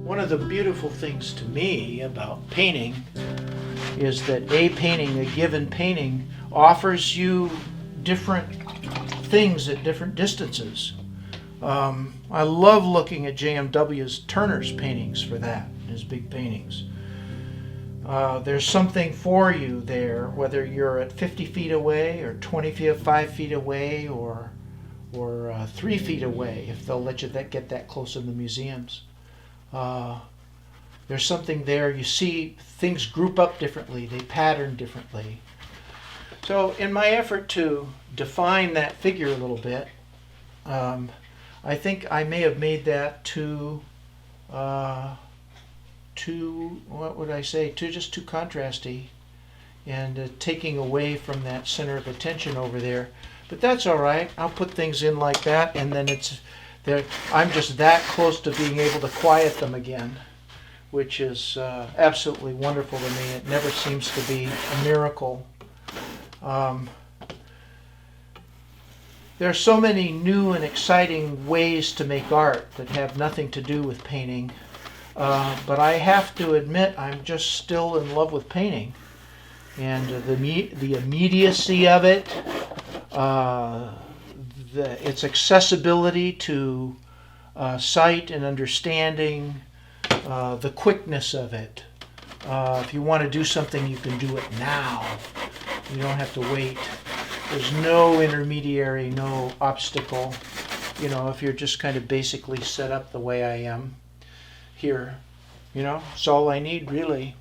One of the beautiful things to me about painting is that a given painting, offers you different things at different distances. I love looking at JMW's Turner's paintings for that, his big paintings. There's something for you there, whether you're at 50 feet away or 25 feet away or 3 feet away, if they'll let you get that close in the museums. There's something there. You see things group up differently. They pattern differently. So in my effort to define that figure a little bit, I think I may have made that too contrasty and taking away from that center of attention over there. But that's all right. I'll put things in like that, and then I'm just that close to being able to quiet them again, which is absolutely wonderful to me. It never seems to be a miracle. There are so many new and exciting ways to make art that have nothing to do with painting. But I have to admit, I'm just still in love with painting. And the immediacy of it, its accessibility to sight and understanding, the quickness of it. If you want to do something, you can do it now. You don't have to wait. There's no intermediary, no obstacle. If you're just kind of basically set up the way I am here, it's all I need, really.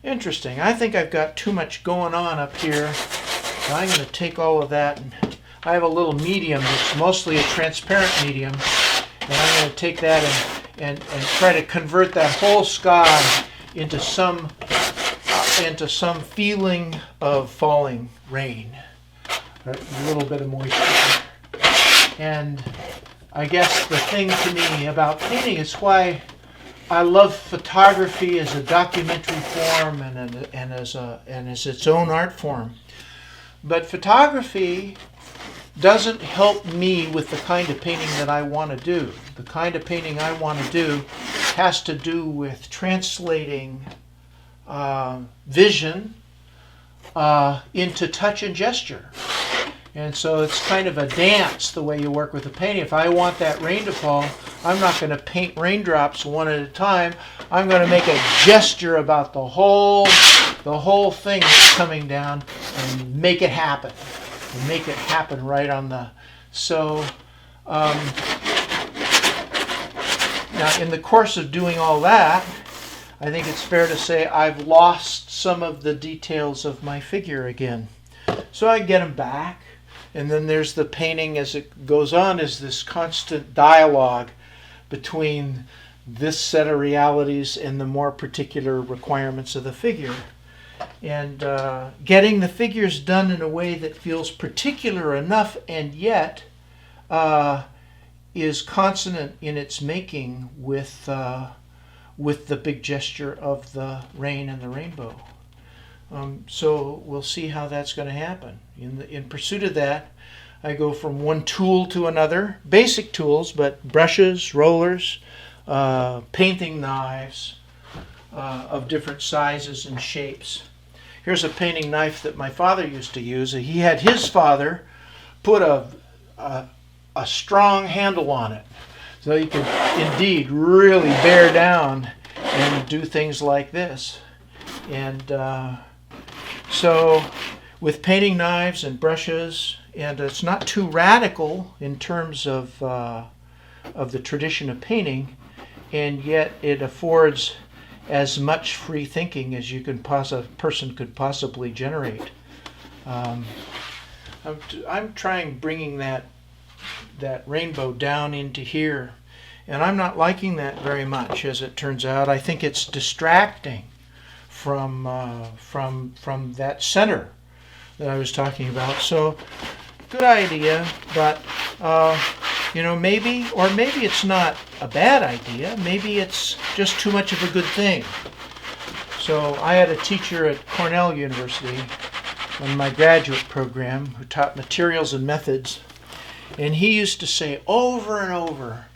Interesting. I think I've got too much going on up here. I'm going to take all of that, and I have a little medium that's mostly a transparent medium, and I'm going to take that and try to convert that whole sky into some feeling of falling rain, a little bit of moisture. And I guess the thing to me about painting is why I love photography as a documentary form and as its own art form. But photography doesn't help me with the kind of painting that I want to do. The kind of painting I want to do has to do with translating vision into touch and gesture. And so it's kind of a dance the way you work with a painting. If I want that rain to fall, I'm not going to paint raindrops one at a time. I'm going to make a gesture about the whole thing that's coming down and make it happen. And make it happen right on the... So now in the course of doing all that, I think it's fair to say I've lost some of the details of my figure again. So I get them back. And then there's the painting as it goes on, is this constant dialogue between this set of realities and the more particular requirements of the figure. And getting the figures done in a way that feels particular enough and yet is consonant in its making with the big gesture of the rain and the rainbow. So we'll see how that's going to happen. In pursuit of that, I go from one tool to another, basic tools, but brushes, rollers, painting knives of different sizes and shapes. Here's a painting knife that my father used to use. He had his father put a strong handle on it, so you could indeed really bear down and do things like this. And so with painting knives and brushes, and it's not too radical in terms of the tradition of painting, and yet it affords as much free thinking as a person could possibly generate. I'm trying bringing that rainbow down into here, and I'm not liking that very much, as it turns out. I think it's distracting from that center that I was talking about. So, good idea, but maybe it's not a bad idea. Maybe it's just too much of a good thing. So I had a teacher at Cornell University in my graduate program who taught materials and methods, and he used to say over and over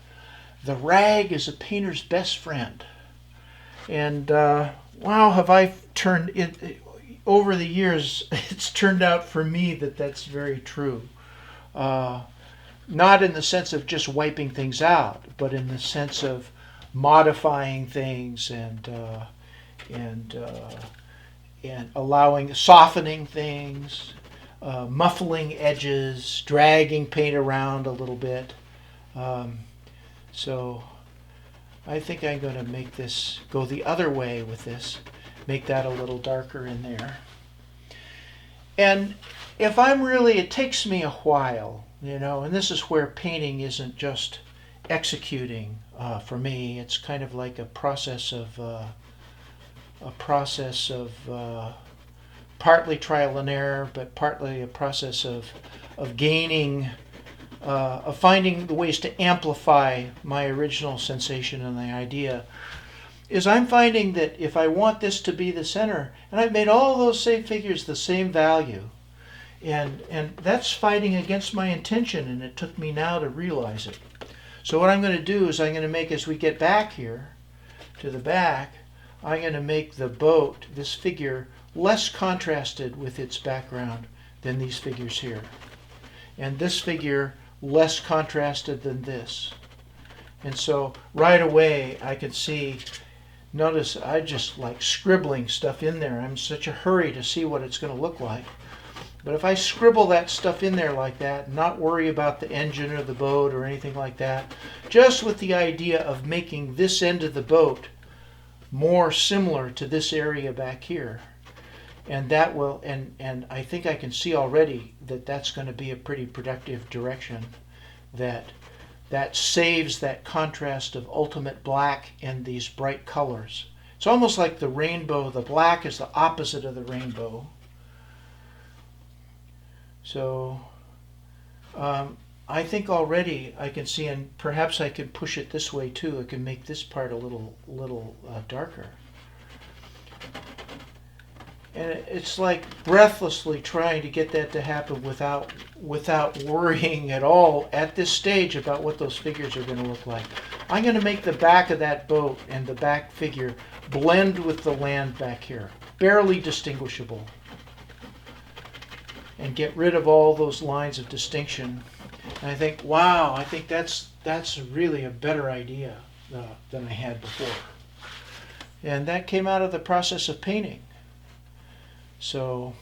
the rag is a painter's best friend. And wow, have I turned it over the years, it's turned out for me that that's very true. Uh, Not in the sense of just wiping things out, but in the sense of modifying things and and allowing softening things, muffling edges, dragging paint around a little bit. Um, so I think I'm going to make this go the other way with this, make that a little darker in there. And if I'm really, it takes me a while, and this is where painting isn't just executing for me. It's kind of like a process of partly trial and error, but partly a process of gaining, of finding the ways to amplify my original sensation and the idea. Is I'm finding that if I want this to be the center, and I've made all those same figures the same value, and that's fighting against my intention, and it took me now to realize it. So what I'm going to do is I'm going to make, as we get back here to the back, I'm going to make the boat, this figure, less contrasted with its background than these figures here. And this figure less contrasted than this. And so right away I can see, notice I just like scribbling stuff in there. I'm in such a hurry to see what it's going to look like. But if I scribble that stuff in there like that, not worry about the engine or the boat or anything like that, just with the idea of making this end of the boat more similar to this area back here, and that will, and I think I can see already that that's going to be a pretty productive direction, that saves that contrast of ultimate black and these bright colors. It's almost like the rainbow. The black is the opposite of the rainbow. So I think already I can see, and perhaps I can push it this way too. I can make this part a little darker. And it's like breathlessly trying to get that to happen without worrying at all at this stage about what those figures are going to look like. I'm going to make the back of that boat and the back figure blend with the land back here, barely distinguishable, and get rid of all those lines of distinction. And I think, wow, I think that's really a better idea than I had before. And that came out of the process of painting. So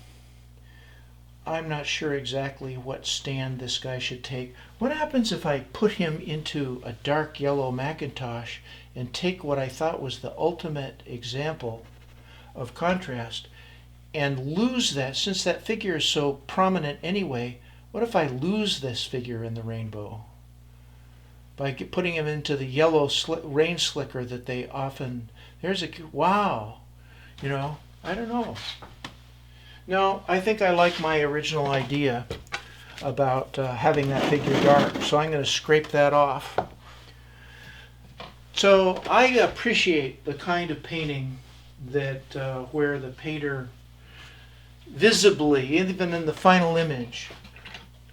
I'm not sure exactly what stand this guy should take. What happens if I put him into a dark yellow Macintosh and take what I thought was the ultimate example of contrast and lose that, since that figure is so prominent anyway? What if I lose this figure in the rainbow by putting him into the yellow rain slicker that they often, wow, I don't know. No, I think I like my original idea about having that figure dark, so I'm going to scrape that off. So I appreciate the kind of painting that where the painter visibly, even in the final image,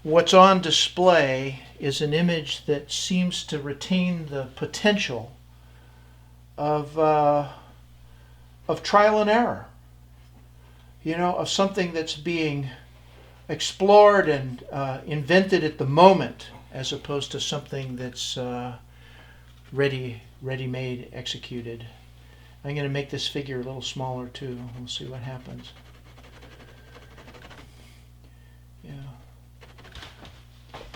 what's on display is an image that seems to retain the potential of trial and error. Of something that's being explored and invented at the moment, as opposed to something that's ready-made, executed. I'm going to make this figure a little smaller too. We'll see what happens.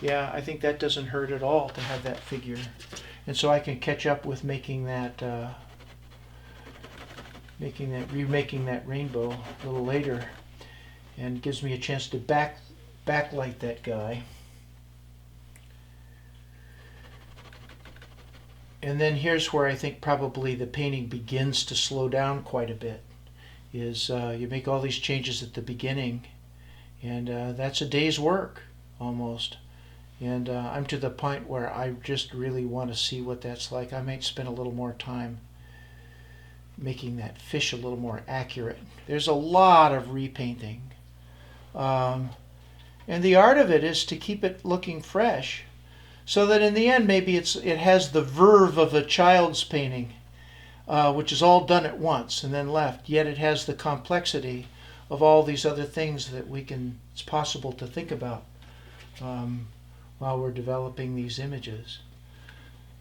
Yeah, I think that doesn't hurt at all to have that figure. And so I can catch up with remaking that rainbow a little later, and gives me a chance to backlight that guy. And then here's where I think probably the painting begins to slow down quite a bit, is you make all these changes at the beginning, and that's a day's work almost. And I'm to the point where I just really want to see what that's like. I might spend a little more time making that fish a little more accurate. There's a lot of repainting. And the art of it is to keep it looking fresh. So that in the end, maybe it has the verve of a child's painting, which is all done at once and then left. Yet it has the complexity of all these other things that it's possible to think about while we're developing these images.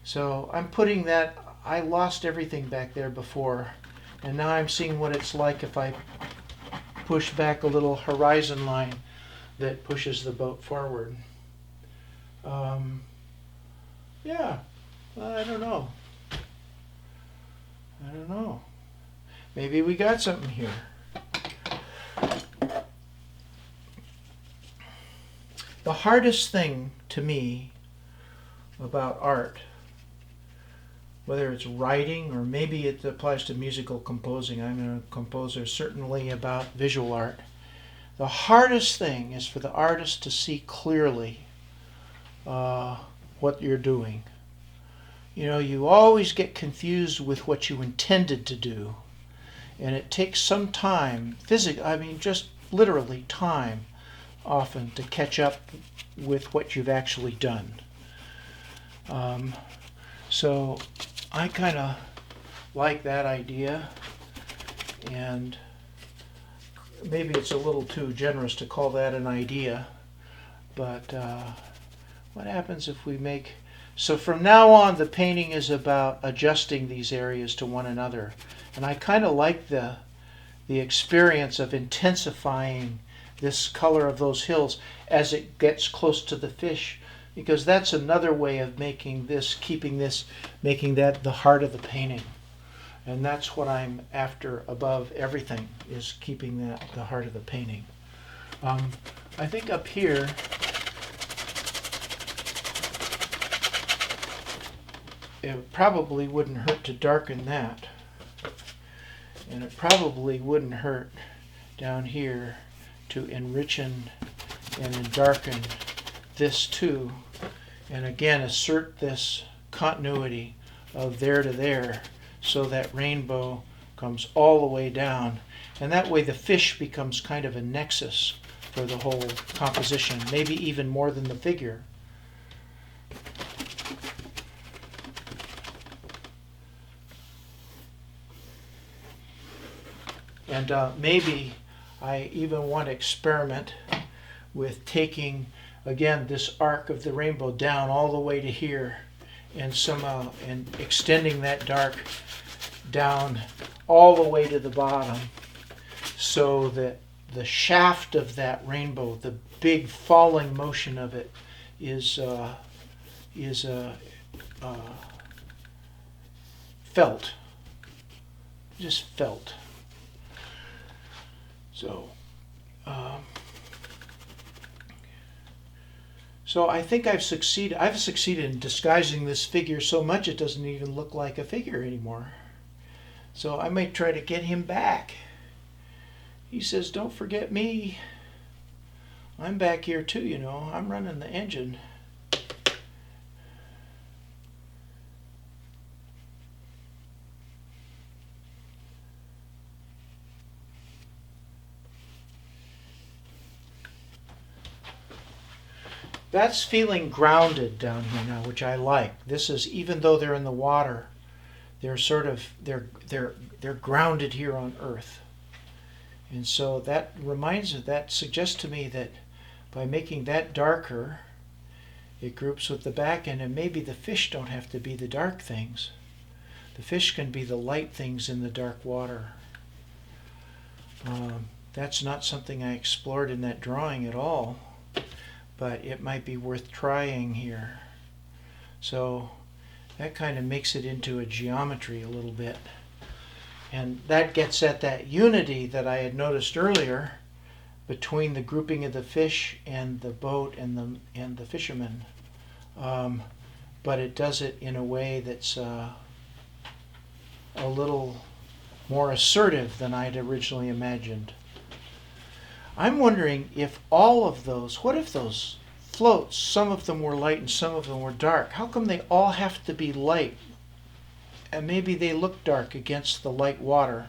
So I'm putting that. I lost everything back there before, and now I'm seeing what it's like if I push back a little horizon line that pushes the boat forward. Yeah, well, I don't know. Maybe we got something here. The hardest thing to me about art, whether it's writing or maybe it applies to musical composing, I'm a composer, certainly about visual art. The hardest thing is for the artist to see clearly what you're doing. You know, you always get confused with what you intended to do, and it takes some time, just literally time, often to catch up with what you've actually done. So I kind of like that idea, and maybe it's a little too generous to call that an idea, but what happens if we make... So from now on, the painting is about adjusting these areas to one another, and I kind of like the experience of intensifying this color of those hills as it gets close to the fish, because that's another way of making that the heart of the painting. And that's what I'm after above everything, is keeping that the heart of the painting. I think up here, it probably wouldn't hurt to darken that. And it probably wouldn't hurt down here to enrichen and darken this too. And again, assert this continuity of there to there, so that rainbow comes all the way down. And that way the fish becomes kind of a nexus for the whole composition, maybe even more than the figure. And maybe I even want to experiment with taking, again, this arc of the rainbow down all the way to here, and somehow extending that dark down all the way to the bottom, so that the shaft of that rainbow, the big falling motion of it, is felt, just felt. So I think I've succeeded. I've succeeded in disguising this figure so much it doesn't even look like a figure anymore. So I might try to get him back. He says, "Don't forget me. I'm back here too, you know. I'm running the engine." That's feeling grounded down here now, which I like. This is, even though they're in the water, they're grounded here on Earth. And so that suggests to me that by making that darker, it groups with the back end, and maybe the fish don't have to be the dark things. The fish can be the light things in the dark water. That's not something I explored in that drawing at all, but it might be worth trying here. So that kind of makes it into a geometry a little bit. And that gets at that unity that I had noticed earlier between the grouping of the fish and the boat and the fishermen. But it does it in a way that's a little more assertive than I'd originally imagined. I'm wondering if all of those, what if those floats, some of them were light and some of them were dark? How come they all have to be light? And maybe they look dark against the light water.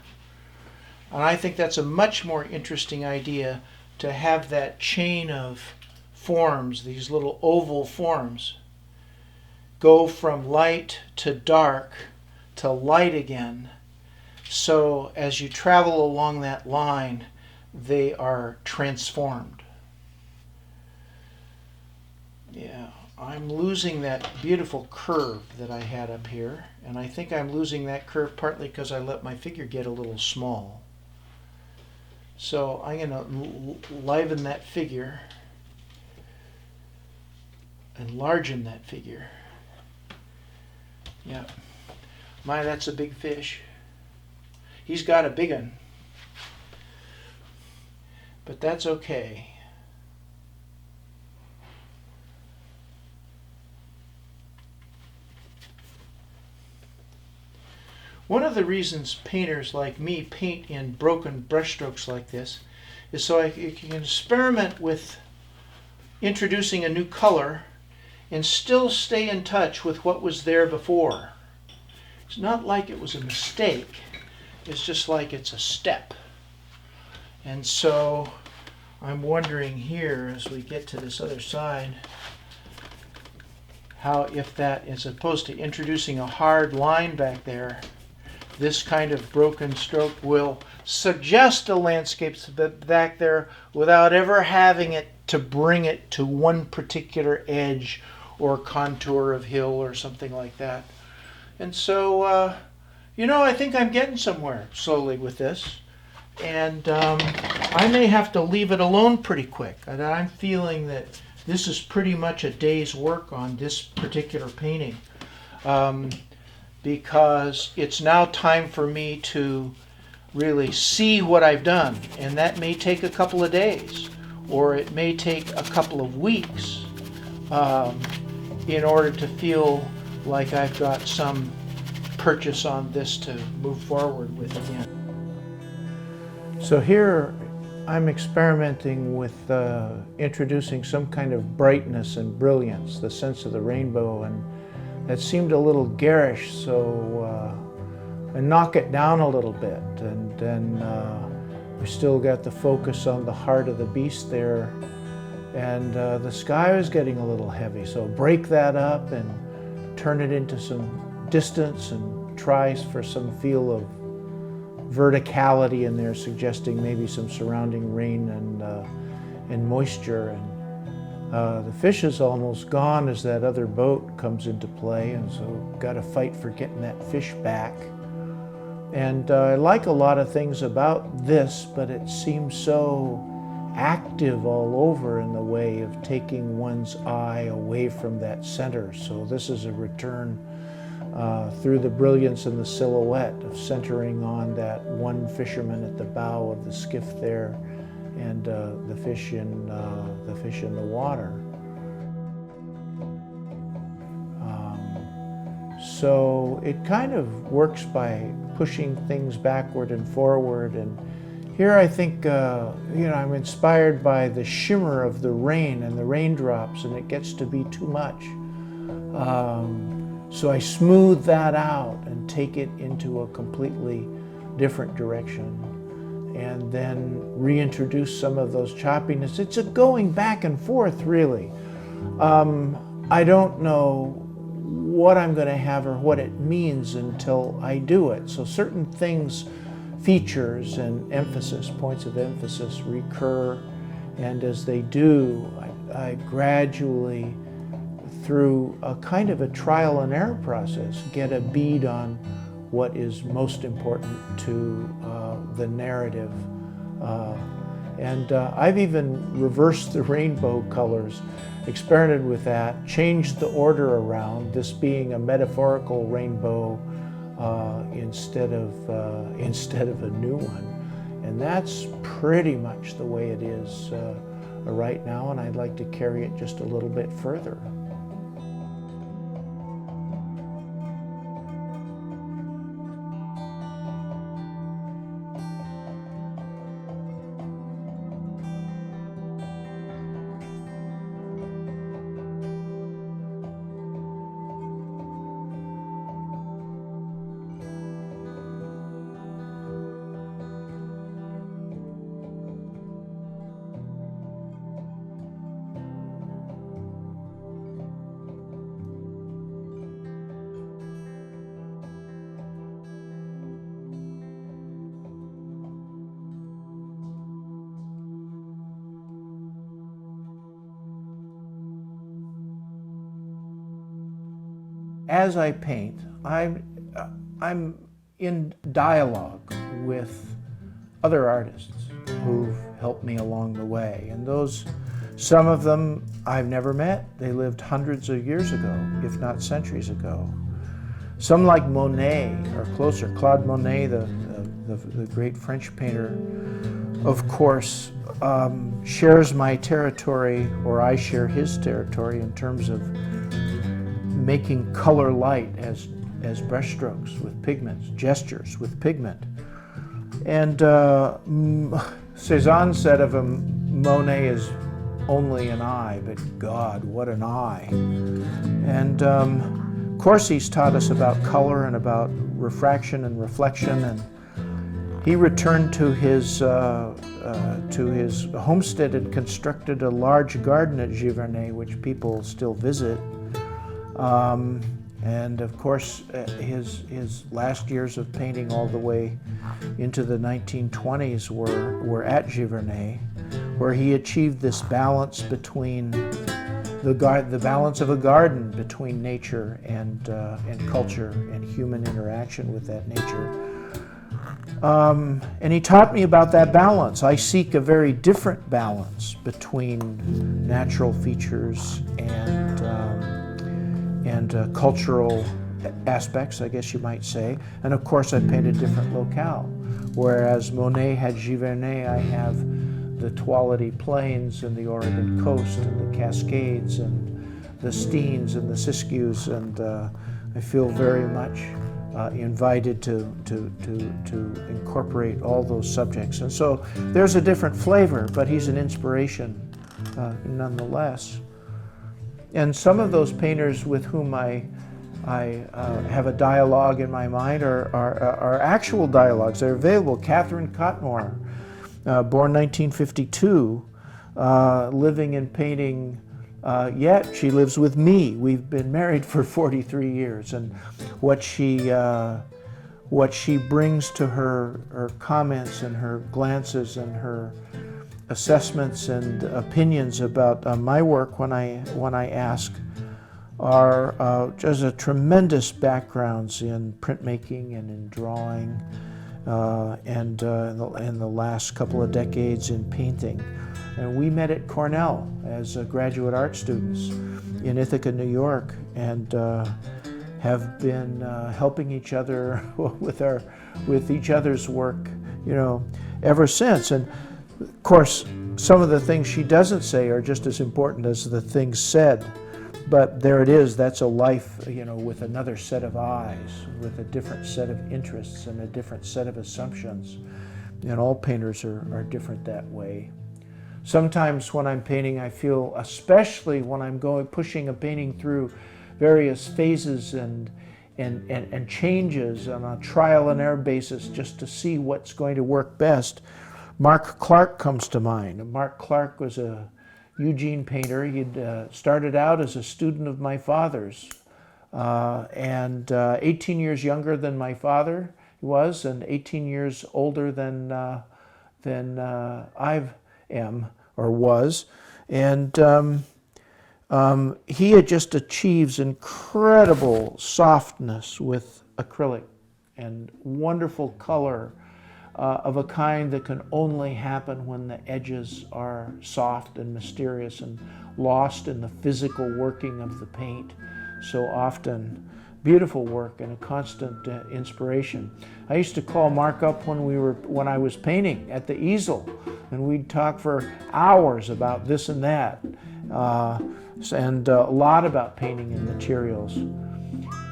And I think that's a much more interesting idea, to have that chain of forms, these little oval forms, go from light to dark to light again. So as you travel along that line, they are transformed. Yeah, I'm losing that beautiful curve that I had up here, and I think I'm losing that curve partly because I let my figure get a little small. So I'm going to liven that figure, enlargen that figure. Yeah, my, that's a big fish. He's got a big one, but that's okay. One of the reasons painters like me paint in broken brushstrokes like this is so I can experiment with introducing a new color and still stay in touch with what was there before. It's not like it was a mistake, it's just like it's a step. And so I'm wondering here as we get to this other side how, if that, as opposed to introducing a hard line back there, this kind of broken stroke will suggest a landscape back there without ever having it to bring it to one particular edge or contour of hill or something like that. And so, I think I'm getting somewhere slowly with this. And I may have to leave it alone pretty quick. And I'm feeling that this is pretty much a day's work on this particular painting. Because it's now time for me to really see what I've done. And that may take a couple of days, or it may take a couple of weeks in order to feel like I've got some purchase on this to move forward with again. So here I'm experimenting with introducing some kind of brightness and brilliance, the sense of the rainbow, and that seemed a little garish, so I knock it down a little bit, and then we still got the focus on the heart of the beast there, and the sky was getting a little heavy, so break that up and turn it into some distance and try for some feel of verticality in there, suggesting maybe some surrounding rain and moisture. And the fish is almost gone as that other boat comes into play, and so got to fight for getting that fish back. And I like a lot of things about this, but it seems so active all over in the way of taking one's eye away from that center. So this is a return through the brilliance and the silhouette of centering on that one fisherman at the bow of the skiff there, and the fish in the water. So it kind of works by pushing things backward and forward. And here I think I'm inspired by the shimmer of the rain and the raindrops, and it gets to be too much. So I smooth that out and take it into a completely different direction, and then reintroduce some of those choppiness. It's a going back and forth, really. I don't know what I'm going to have or what it means until I do it. So certain things, features and emphasis, points of emphasis recur, and as they do, I gradually, through a kind of a trial and error process, get a bead on what is most important to the narrative. I've even reversed the rainbow colors, experimented with that, changed the order around, this being a metaphorical rainbow instead of a new one. And that's pretty much the way it is right now, and I'd like to carry it just a little bit further. as I paint, I'm in dialogue with other artists who've helped me along the way. And some of them I've never met. They lived hundreds of years ago, if not centuries ago. Some, like Monet, are closer. Claude Monet, the great French painter, of course, shares my territory, or I share his territory, in terms of making color light as brushstrokes with pigments, gestures with pigment. And Cézanne said of him, Monet is only an eye, but God, what an eye. And of course he's taught us about color and about refraction and reflection. And he returned to his homestead and constructed a large garden at Giverny, which people still visit. And of course, his last years of painting all the way into the 1920s were at Giverny, where he achieved this balance between the balance of a garden between nature and culture and human interaction with that nature. And he taught me about that balance. I seek a very different balance between natural features and cultural aspects, I guess you might say. And of course, I paint a different locale. Whereas Monet had Giverny, I have the Tuolity Plains and the Oregon coast and the Cascades and the Steens and the Siskiyous, and I feel very much invited to incorporate all those subjects. And so there's a different flavor, but he's an inspiration nonetheless. And some of those painters with whom I have a dialogue in my mind are actual dialogues. They're available. Catherine Cotmore, born 1952, living and painting yet. She lives with me. We've been married for 43 years. And what she brings to her comments and her glances and her assessments and opinions about my work when I ask are just a tremendous backgrounds in printmaking and in drawing, and in the last couple of decades in painting. And we met at Cornell as graduate art students in Ithaca, New York, and have been helping each other with each other's work, ever since. And of course, some of the things she doesn't say are just as important as the things said. But there it is. That's a life, with another set of eyes, with a different set of interests and a different set of assumptions. And all painters are different that way. Sometimes when I'm painting, I feel, especially when I'm pushing a painting through various phases and changes on a trial and error basis just to see what's going to work best, Mark Clark comes to mind. Mark Clark was a Eugene painter. He'd started out as a student of my father's, and 18 years younger than my father was, and 18 years older than I am or was. And he had just achieves incredible softness with acrylic and wonderful color of a kind that can only happen when the edges are soft and mysterious and lost in the physical working of the paint so often. Beautiful work and a constant inspiration. I used to call Mark up when I was painting at the easel, and we'd talk for hours about this and that, and a lot about painting and materials.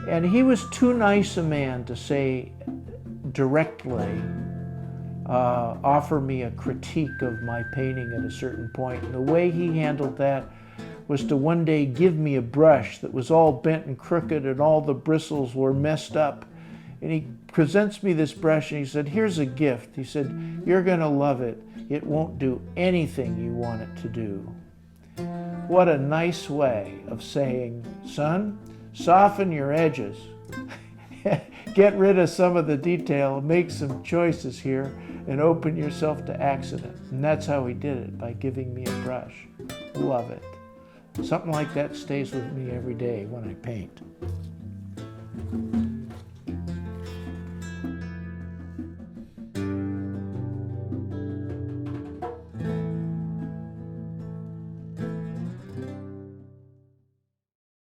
And he was too nice a man to say directly, offer me a critique of my painting at a certain point. And the way he handled that was to one day give me a brush that was all bent and crooked and all the bristles were messed up. And he presents me this brush and he said, "Here's a gift." He said, "You're going to love it. It won't do anything you want it to do." What a nice way of saying, "Son, soften your edges. Get rid of some of the detail, make some choices here, and open yourself to accident." And that's how he did it, by giving me a brush. Love it. Something like that stays with me every day when I paint.